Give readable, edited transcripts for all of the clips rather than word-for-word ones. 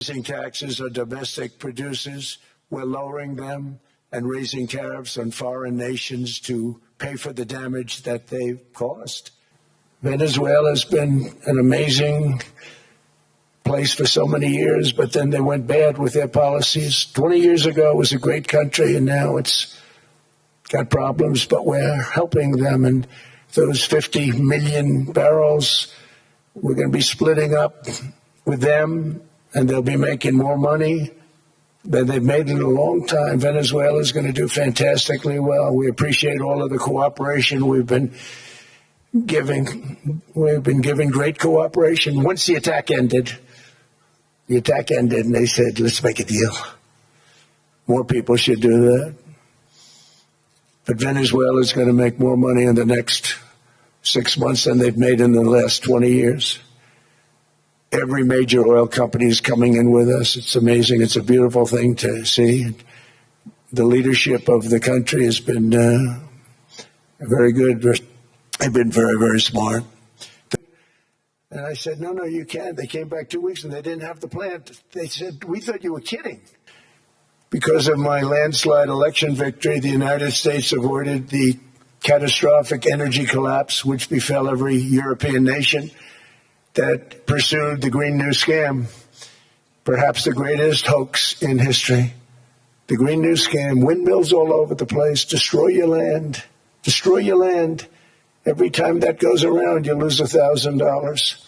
Raising taxes on domestic producers, we're lowering them and raising tariffs on foreign nations to pay for the damage that they've caused. Venezuela has been an amazing place for so many years, but then they went bad with their policies. 20 years ago, it was a great country, and now it's got problems, but we're helping them. And those 50 million barrels, we're going to be splitting up with them, and they'll be making more money than they've made in a long time. Venezuela is going to do fantastically well. We appreciate all of the cooperation we've been giving. We've been giving great cooperation. Once the attack ended, and they said, let's make a deal. More people should do that. But Venezuela is going to make more money in the next 6 months than they've made in the last 20 years. Every major oil company is coming in with us. It's amazing. It's a beautiful thing to see. The leadership of the country has been very good. They've been very, very smart. And I said, no, you can't. They came back 2 weeks and they didn't have the plan. They said, we thought you were kidding. Because of my landslide election victory, the United States avoided the catastrophic energy collapse which befell every European nation that pursued the Green New Scam, perhaps the greatest hoax in history. The Green New Scam, windmills all over the place, destroy your land. Every time that goes around, you lose $1,000.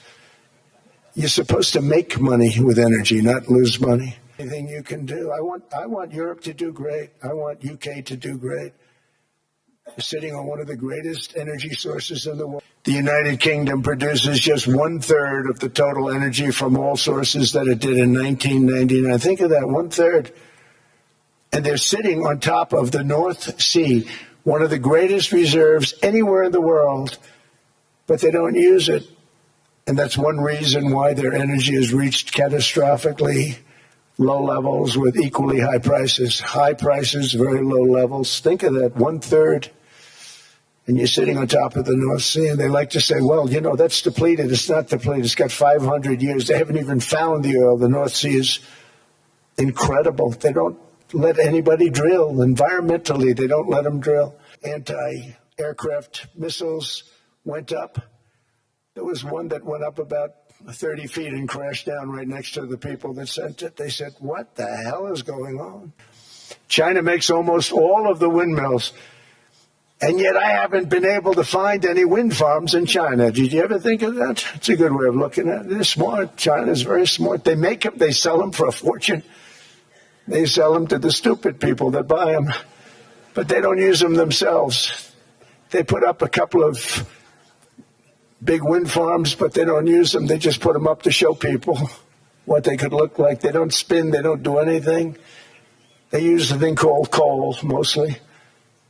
You're supposed to make money with energy, not lose money. Anything you can do. I want Europe to do great. I want UK to do great. We're sitting on one of the greatest energy sources in the world. The United Kingdom produces just 1/3 of the total energy from all sources that it did in 1999. Think of that, 1/3. And they're sitting on top of the North Sea, one of the greatest reserves anywhere in the world, but they don't use it. And that's one reason why their energy has reached catastrophically low levels with equally high prices. High prices, very low levels. Think of that, 1/3. And you're sitting on top of the North Sea, and they like to say, well, that's depleted. It's not depleted. It's got 500 years. They haven't even found the oil. The North Sea is incredible. They don't let anybody drill. Environmentally, they don't let them drill. Anti-aircraft missiles went up. There was one that went up about 30 feet and crashed down right next to the people that sent it. They said, what the hell is going on? China makes almost all of the windmills. And yet I haven't been able to find any wind farms in China. Did you ever think of that? It's a good way of looking at it. They're smart. China's very smart. They make them. They sell them for a fortune. They sell them to the stupid people that buy them. But they don't use them themselves. They put up a couple of big wind farms, but they don't use them. They just put them up to show people what they could look like. They don't spin. They don't do anything. They use a thing called coal mostly.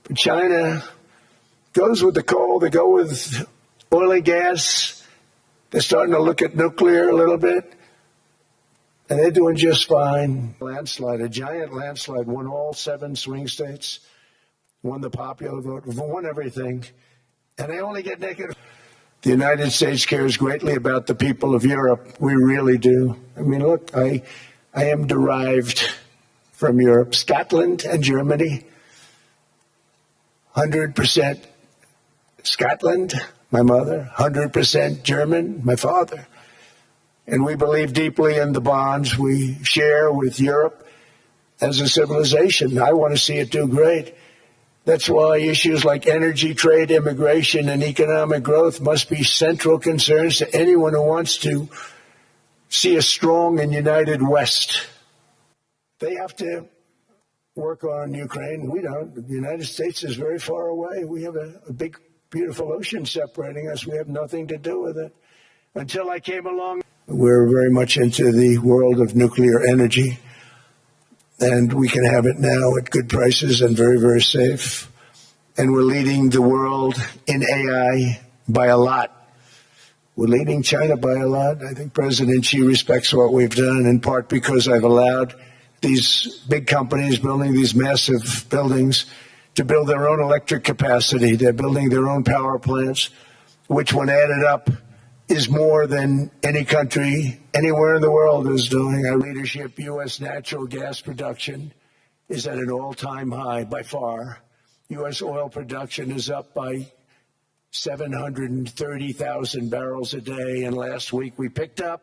But China goes with the coal. They go with oil and gas. They're starting to look at nuclear a little bit. And they're doing just fine. Landslide, a giant landslide, won all 7 swing states, won the popular vote, won everything. And they only get negative. The United States cares greatly about the people of Europe. We really do. I mean, look, I am derived from Europe, Scotland and Germany. 100% Scotland, my mother, 100% German, my father. And we believe deeply in the bonds we share with Europe as a civilization. I want to see it do great. That's why issues like energy, trade, immigration, and economic growth must be central concerns to anyone who wants to see a strong and united West. They have to work on Ukraine. We don't. The United States is very far away. We have a big, beautiful ocean separating us. We have nothing to do with it. Until I came along, we're very much into the world of nuclear energy. And we can have it now at good prices and very, very safe. And we're leading the world in AI by a lot. We're leading China by a lot. I think President Xi respects what we've done, in part because I've allowed these big companies building these massive buildings to build their own electric capacity. They're building their own power plants, which when added up is more than any country anywhere in the world is doing. Our leadership, U.S. natural gas production is at an all-time high by far. U.S. oil production is up by 730,000 barrels a day, and last week we picked up